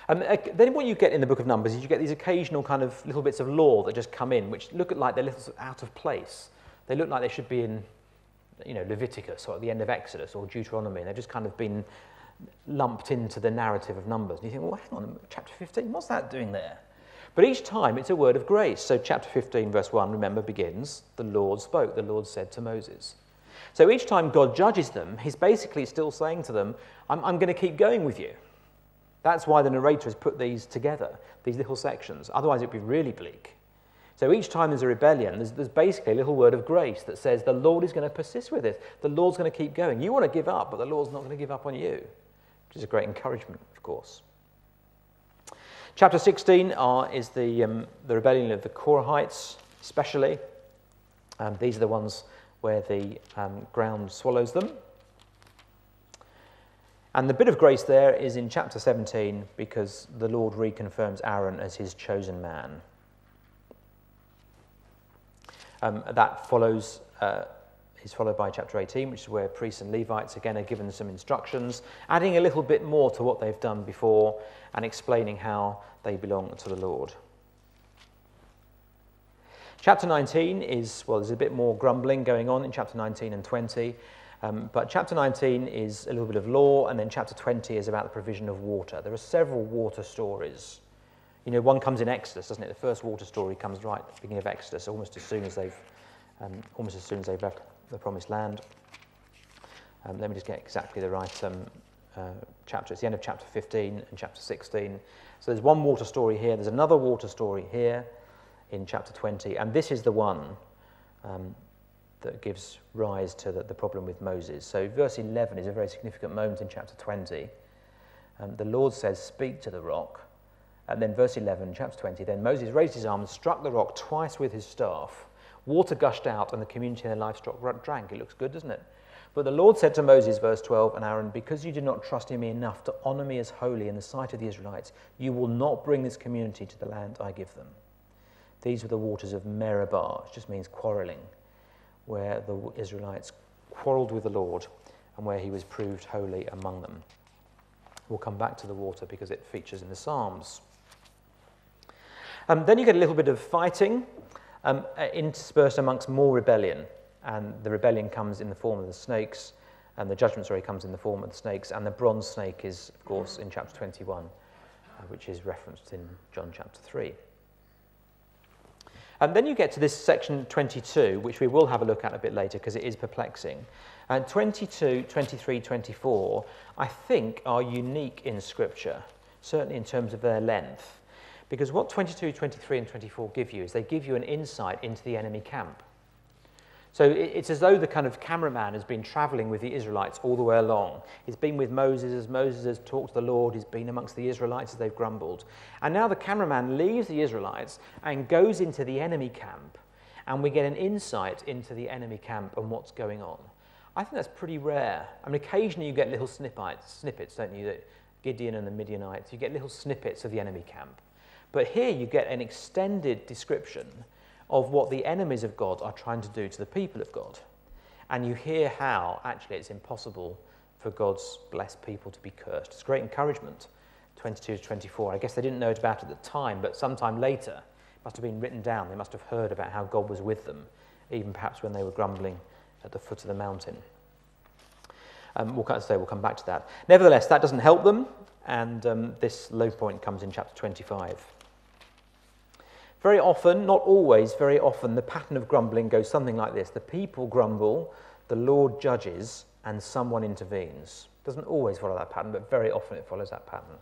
Then what you get in the book of Numbers is you get these occasional kind of little bits of law that just come in, which look like they're little sort of out of place. They look like they should be in, Leviticus or at the end of Exodus or Deuteronomy. They've just kind of been lumped into the narrative of Numbers. And you think, well, hang on, chapter 15, what's that doing there? But each time it's a word of grace. So chapter 15, verse 1, remember, begins, the Lord spoke, the Lord said to Moses. So each time God judges them, he's basically still saying to them, I'm going to keep going with you. That's why the narrator has put these together, these little sections. Otherwise, it would be really bleak. So each time there's a rebellion, there's basically a little word of grace that says the Lord is going to persist with it. The Lord's going to keep going. You want to give up, but the Lord's not going to give up on you, which is a great encouragement, of course. Chapter 16 is the rebellion of the Korahites, especially. These are the ones where the ground swallows them. And the bit of grace there is in chapter 17 because the Lord reconfirms Aaron as his chosen man. That is followed by chapter 18, which is where priests and Levites again are given some instructions, adding a little bit more to what they've done before and explaining how they belong to the Lord. Chapter 19 there's a bit more grumbling going on in chapter 19 and 20. But chapter 19 is a little bit of law, and then chapter 20 is about the provision of water. There are several water stories. One comes in Exodus, doesn't it? The first water story comes right at the beginning of Exodus, almost as soon as they've left the promised land. Let me just get exactly the right chapter. It's the end of chapter 15 and chapter 16. So there's one water story here. There's another water story here in chapter 20, and this is the one that gives rise to the problem with Moses. So verse 11 is a very significant moment in chapter 20. The Lord says, speak to the rock. And then verse 11, chapter 20, then Moses raised his arm and struck the rock twice with his staff. Water gushed out and the community and their livestock drank. It looks good, doesn't it? But the Lord said to Moses, verse 12, and Aaron, because you did not trust in me enough to honour me as holy in the sight of the Israelites, you will not bring this community to the land I give them. These were the waters of Meribah, which just means quarrelling, where the Israelites quarrelled with the Lord and where he was proved holy among them. We'll come back to the water because it features in the Psalms. Then you get a little bit of fighting interspersed amongst more rebellion. And the rebellion comes in the form of the snakes, and the judgment, comes in the form of the snakes, and the bronze snake is, of course, in chapter 21, which is referenced in John chapter 3. And then you get to this section 22, which we will have a look at a bit later because it is perplexing. And 22, 23, 24, I think, are unique in Scripture, certainly in terms of their length. Because what 22, 23, and 24 give you is they give you an insight into the enemy camp. So it's as though the kind of cameraman has been travelling with the Israelites all the way along. He's been with Moses as Moses has talked to the Lord. He's been amongst the Israelites as they've grumbled. And now the cameraman leaves the Israelites and goes into the enemy camp. And we get an insight into the enemy camp and what's going on. I think that's pretty rare. I mean, occasionally you get little snippets, don't you? That Gideon and the Midianites, you get little snippets of the enemy camp. But here you get an extended description of what the enemies of God are trying to do to the people of God. And you hear how, actually, it's impossible for God's blessed people to be cursed. It's great encouragement, 22 to 24. I guess they didn't know it about it at the time, but sometime later, it must have been written down. They must have heard about how God was with them, even perhaps when they were grumbling at the foot of the mountain. We'll come back to that. Nevertheless, that doesn't help them, and this low point comes in chapter 25. Very often, not always, very often, the pattern of grumbling goes something like this. The people grumble, the Lord judges, and someone intervenes. It doesn't always follow that pattern, but very often it follows that pattern.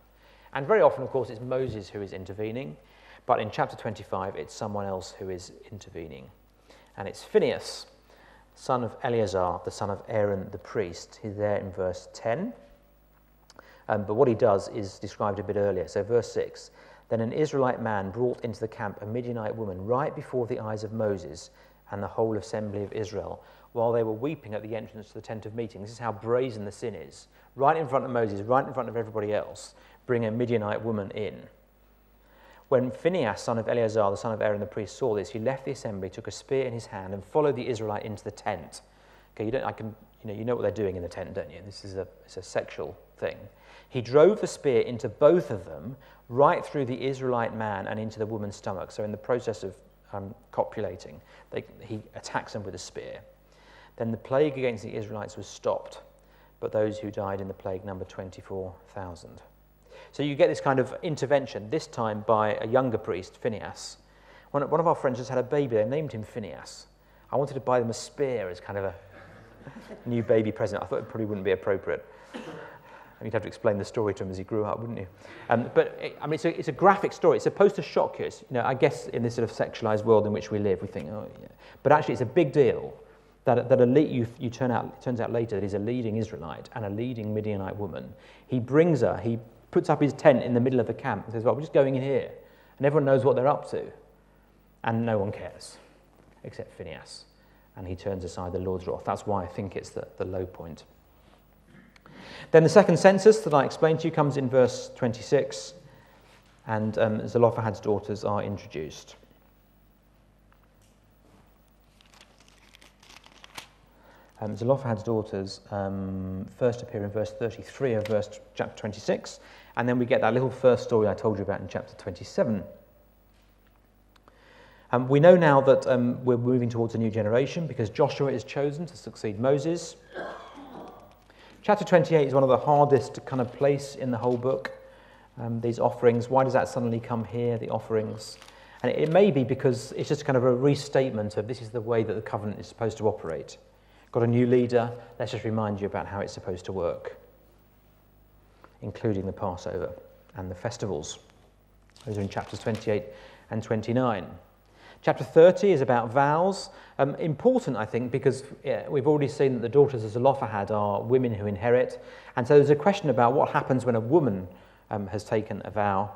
And very often, of course, it's Moses who is intervening, but in chapter 25, it's someone else who is intervening. And it's Phinehas, son of Eleazar, the son of Aaron the priest. He's there in verse 10. But what he does is described a bit earlier. So verse 6, then an Israelite man brought into the camp a Midianite woman right before the eyes of Moses and the whole assembly of Israel, while they were weeping at the entrance to the tent of meeting. This is how brazen the sin is. Right in front of Moses, right in front of everybody else, bring a Midianite woman in. When Phinehas, son of Eleazar, the son of Aaron the priest, saw this, he left the assembly, took a spear in his hand, and followed the Israelite into the tent. Okay, you know what they're doing in the tent, don't you? It's a sexual thing. He drove the spear into both of them, right through the Israelite man and into the woman's stomach. So in the process of copulating, he attacks them with a spear. Then the plague against the Israelites was stopped, but those who died in the plague numbered 24,000. So you get this kind of intervention, this time by a younger priest, Phinehas. One of our friends just had a baby, they named him Phinehas. I wanted to buy them a spear as kind of a new baby present. I thought it probably wouldn't be appropriate. You'd have to explain the story to him as he grew up, wouldn't you? It's a graphic story. It's supposed to shock you. I guess in this sort of sexualized world in which we live, we think, oh, yeah. But actually, it's a big deal that it turns out later that he's a leading Israelite and a leading Midianite woman. He brings her. He puts up his tent in the middle of the camp and says, well, we're just going in here. And everyone knows what they're up to. And no one cares, except Phinehas. And he turns aside the Lord's wrath. That's why I think it's the low point. Then the second census that I explained to you comes in verse 26, and Zelophehad's daughters are introduced. Zelophehad's daughters first appear in verse 33 of chapter 26, and then we get that little first story I told you about in chapter 27. We know now that we're moving towards a new generation because Joshua is chosen to succeed Moses. Chapter 28 is one of the hardest to kind of place in the whole book. These offerings, why does that suddenly come here, the offerings? And it may be because it's just kind of a restatement of this is the way that the covenant is supposed to operate. Got a new leader, let's just remind you about how it's supposed to work, including the Passover and the festivals. Those are in chapters 28 and 29. Chapter 30 is about vows. Important, I think, because we've already seen that the daughters of Zelophehad are women who inherit. And so there's a question about what happens when a woman has taken a vow,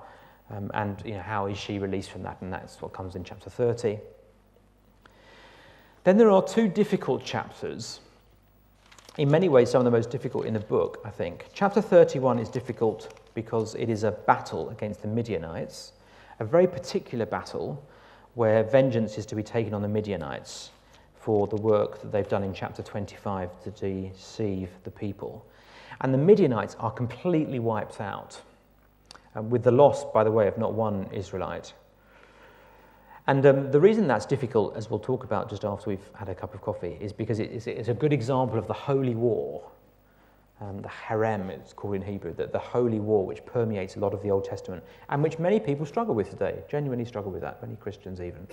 and how is she released from that, and that's what comes in chapter 30. Then there are two difficult chapters. In many ways, some of the most difficult in the book, I think. Chapter 31 is difficult because it is a battle against the Midianites, a very particular battle where vengeance is to be taken on the Midianites for the work that they've done in chapter 25 to deceive the people. And the Midianites are completely wiped out, with the loss, by the way, of not one Israelite. And the reason that's difficult, as we'll talk about just after we've had a cup of coffee, is because it's a good example of the holy war, the harem it's called in Hebrew, the holy war which permeates a lot of the Old Testament and which many people struggle with today, genuinely struggle with that, many Christians even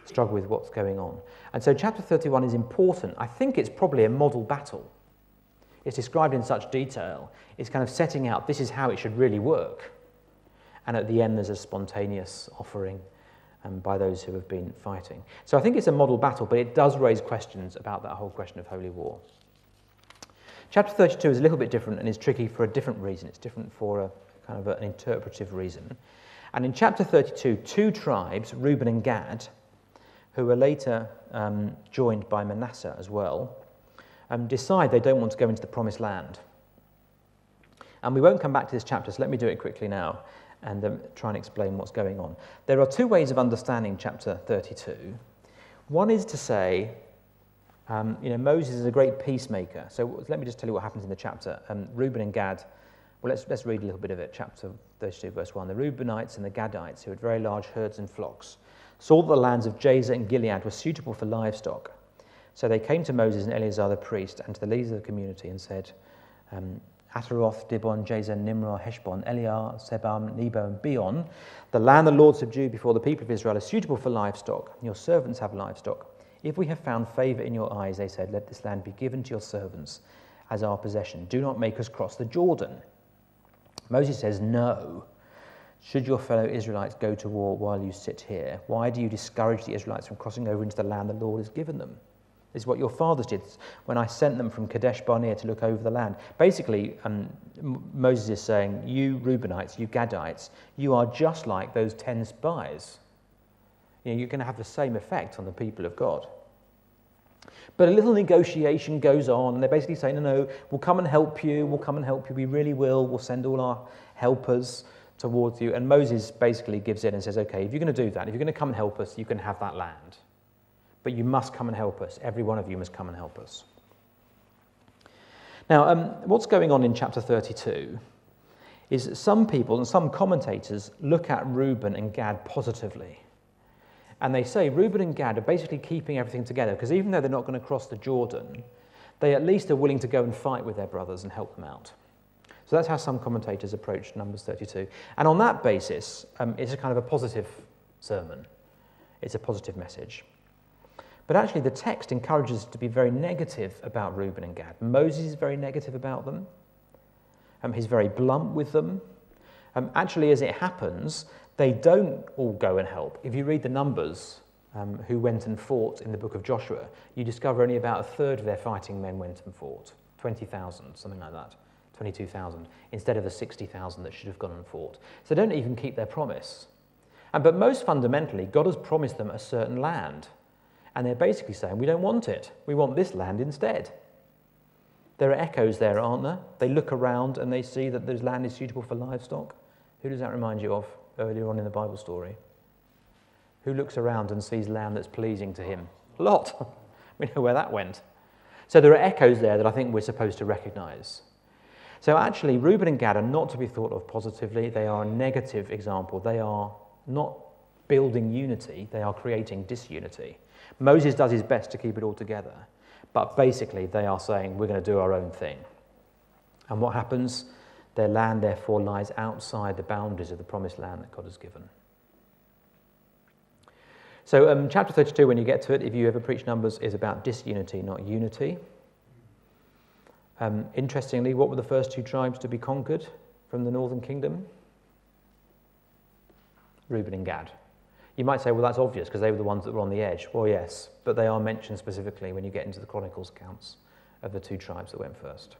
struggle with what's going on. And so chapter 31 is important. I think it's probably a model battle. It's described in such detail. It's kind of setting out this is how it should really work. And at the end there's a spontaneous offering by those who have been fighting. So I think it's a model battle, but it does raise questions about that whole question of holy war. Chapter 32 is a little bit different and is tricky for a different reason. It's different for a kind of an interpretive reason. And in chapter 32, two tribes, Reuben and Gad, who were later joined by Manasseh as well, decide they don't want to go into the promised land. And we won't come back to this chapter, so let me do it quickly now and try and explain what's going on. There are two ways of understanding chapter 32. One is to say, Moses is a great peacemaker. So let me just tell you what happens in the chapter. Reuben and Gad, well, let's read a little bit of it, chapter 32, verse 1. The Reubenites and the Gadites, who had very large herds and flocks, saw that the lands of Jazer and Gilead were suitable for livestock. So they came to Moses and Eleazar the priest and to the leaders of the community and said, Ataroth, Dibon, Jazer, Nimrah, Heshbon, Eliar, Sebam, Nebo, and Beon, the land the Lord subdued before the people of Israel is suitable for livestock. Your servants have livestock. If we have found favour in your eyes, they said, let this land be given to your servants as our possession. Do not make us cross the Jordan. Moses says, no. Should your fellow Israelites go to war while you sit here? Why do you discourage the Israelites from crossing over into the land the Lord has given them? This is what your fathers did when I sent them from Kadesh Barnea to look over the land. Basically, Moses is saying, you Reubenites, you Gadites, you are just like those 10 spies. You're going to have the same effect on the people of God. But a little negotiation goes on, and they're basically saying, no, we'll come and help you, we really will, we'll send all our helpers towards you. And Moses basically gives in and says, okay, if you're going to do that, if you're going to come and help us, you can have that land. But you must come and help us. Every one of you must come and help us. Now, what's going on in chapter 32 is that some people and some commentators look at Reuben and Gad positively. And they say Reuben and Gad are basically keeping everything together because even though they're not going to cross the Jordan, they at least are willing to go and fight with their brothers and help them out. So that's how some commentators approach Numbers 32. And on that basis, it's a kind of a positive sermon. It's a positive message. But actually the text encourages us to be very negative about Reuben and Gad. Moses is very negative about them. He's very blunt with them. Actually, as it happens, they don't all go and help. If you read the Numbers, who went and fought in the book of Joshua, you discover only about a third of their fighting men went and fought. 20,000, something like that. 22,000, instead of the 60,000 that should have gone and fought. So they don't even keep their promise. But most fundamentally, God has promised them a certain land. And they're basically saying, we don't want it. We want this land instead. There are echoes there, aren't there? They look around and they see that this land is suitable for livestock. Who does that remind you of earlier on in the Bible story? Who looks around and sees land that's pleasing to him? Lot. We know where that went. So there are echoes there that I think we're supposed to recognise. So actually, Reuben and Gad are not to be thought of positively. They are a negative example. They are not building unity. They are creating disunity. Moses does his best to keep it all together, but basically they are saying we're going to do our own thing. And what happens? Their land, therefore, lies outside the boundaries of the promised land that God has given. So chapter 32, when you get to it, if you ever preach Numbers, is about disunity, not unity. Interestingly, what were the first two tribes to be conquered from the northern kingdom? Reuben and Gad. You might say, well, that's obvious because they were the ones that were on the edge. Well, yes, but they are mentioned specifically when you get into the Chronicles accounts of the 2 tribes that went first.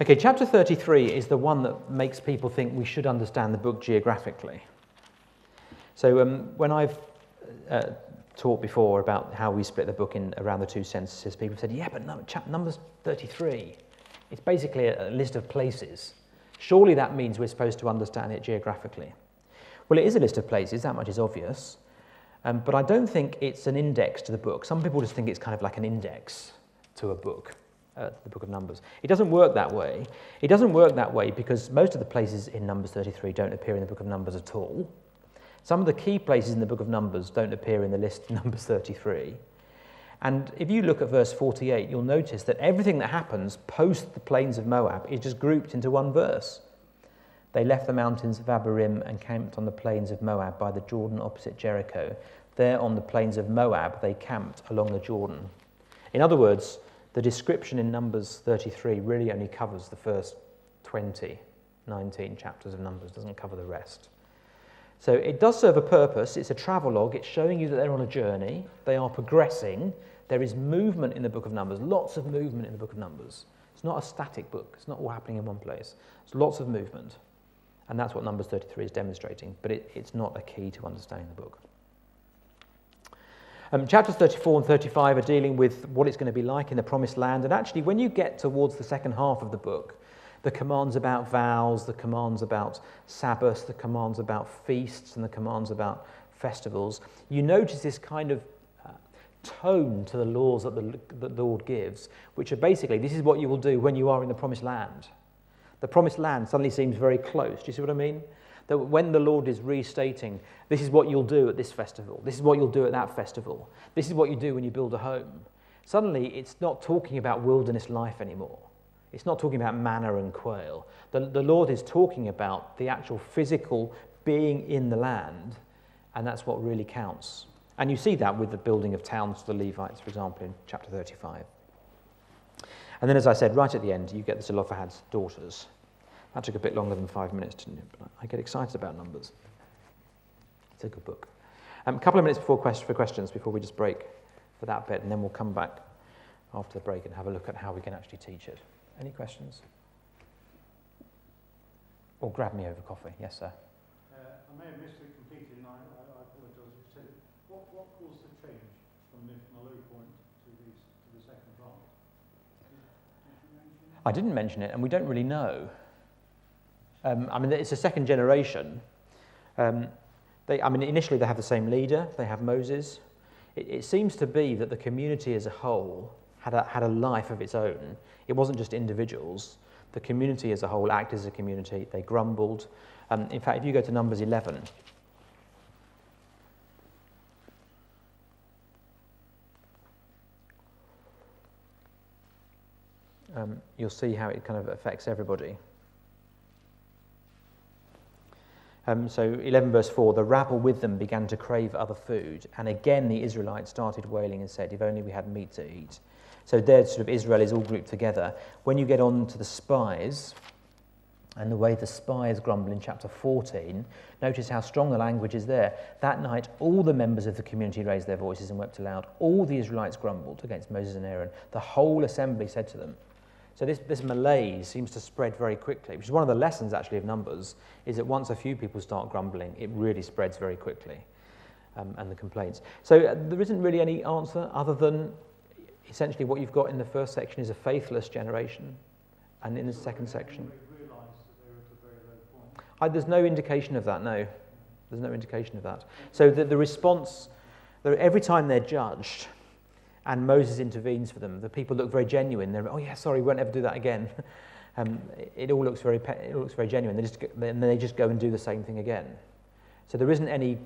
Okay, chapter 33 is the one that makes people think we should understand the book geographically. So when I've taught before about how we split the book in around the 2 censuses, people said, yeah, but Numbers 33, it's basically a list of places. Surely that means we're supposed to understand it geographically. Well, it is a list of places, that much is obvious, but I don't think it's an index to the book. Some people just think it's kind of like an index to a book, the book of Numbers. It doesn't work that way. It doesn't work that way because most of the places in Numbers 33 don't appear in the book of Numbers at all. Some of the key places in the book of Numbers don't appear in the list in Numbers 33. And if you look at verse 48, you'll notice that everything that happens post the plains of Moab is just grouped into one verse. They left the mountains of Abarim and camped on the plains of Moab by the Jordan opposite Jericho. There on the plains of Moab they camped along the Jordan. In other words, the description in Numbers 33 really only covers the first 19 chapters of Numbers, doesn't cover the rest. So it does serve a purpose. It's a travelogue. It's showing you that they're on a journey. They are progressing. There is movement in the book of Numbers, lots of movement in the book of Numbers. It's not a static book. It's not all happening in one place. There's lots of movement. And that's what Numbers 33 is demonstrating, but it's not a key to understanding the book. Chapters 34 and 35 are dealing with what it's going to be like in the Promised Land. And actually, when you get towards the second half of the book, the commands about vows, the commands about Sabbaths, the commands about feasts, and the commands about festivals, you notice this kind of tone to the laws that the Lord gives, which are basically, this is what you will do when you are in the Promised Land. The Promised Land suddenly seems very close. Do you see what I mean? That when the Lord is restating, this is what you'll do at this festival, this is what you'll do at that festival, this is what you do when you build a home, suddenly it's not talking about wilderness life anymore. It's not talking about manna and quail. The Lord is talking about the actual physical being in the land, and that's what really counts. And you see that with the building of towns for the Levites, for example, in chapter 35. And then, as I said, right at the end, you get the Zelophehad's daughters. That took a bit longer than 5 minutes, didn't it? But I get excited about Numbers. It's a good book. A couple of minutes for questions before we just break for that bit, and then we'll come back after the break and have a look at how we can actually teach it. Any questions? Or grab me over coffee. Yes, sir. I may have missed it completely, and I apologise if you said it. What caused the change from the low point to the second part? Did you mention it? I didn't mention it, and we don't really know. I mean, it's a second generation. Initially they have the same leader. They have Moses. It seems to be that the community as a whole had a life of its own. It wasn't just individuals. The community as a whole acted as a community. They grumbled. In fact, if you go to Numbers 11, you'll see how it kind of affects everybody. So 11 verse 4, the rabble with them began to crave other food, and again the Israelites started wailing and said, if only we had meat to eat. So there sort of Israel is all grouped together. When you get on to the spies, and the way the spies grumble in chapter 14, notice how strong the language is there. That night all the members of the community raised their voices and wept aloud. All the Israelites grumbled against Moses and Aaron. The whole assembly said to them. So this malaise seems to spread very quickly, which is one of the lessons actually of Numbers, is that once a few people start grumbling, it really spreads very quickly, and the complaints. So there isn't really any answer other than essentially what you've got in the first section is a faithless generation, and in the second section... They realised that they were at a very low point. There's no indication of that, no. There's no indication of that. So the response, every time they're judged, and Moses intervenes for them, the people look very genuine. They're, oh yeah, sorry, we won't ever do that again. It all looks very genuine. Then they just go and do the same thing again. So there doesn't seem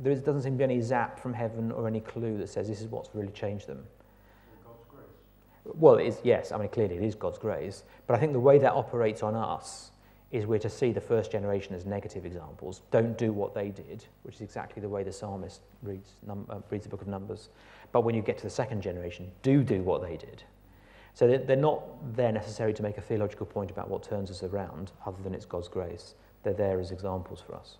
to be any zap from heaven or any clue that says this is what's really changed them. God's grace. Well, it is, yes, I mean, clearly it is God's grace, but I think the way that operates on us is we're to see the first generation as negative examples. Don't do what they did, which is exactly the way the psalmist reads the book of Numbers. But when you get to the second generation, do what they did. So they're not there necessarily to make a theological point about what turns us around, other than it's God's grace. They're there as examples for us.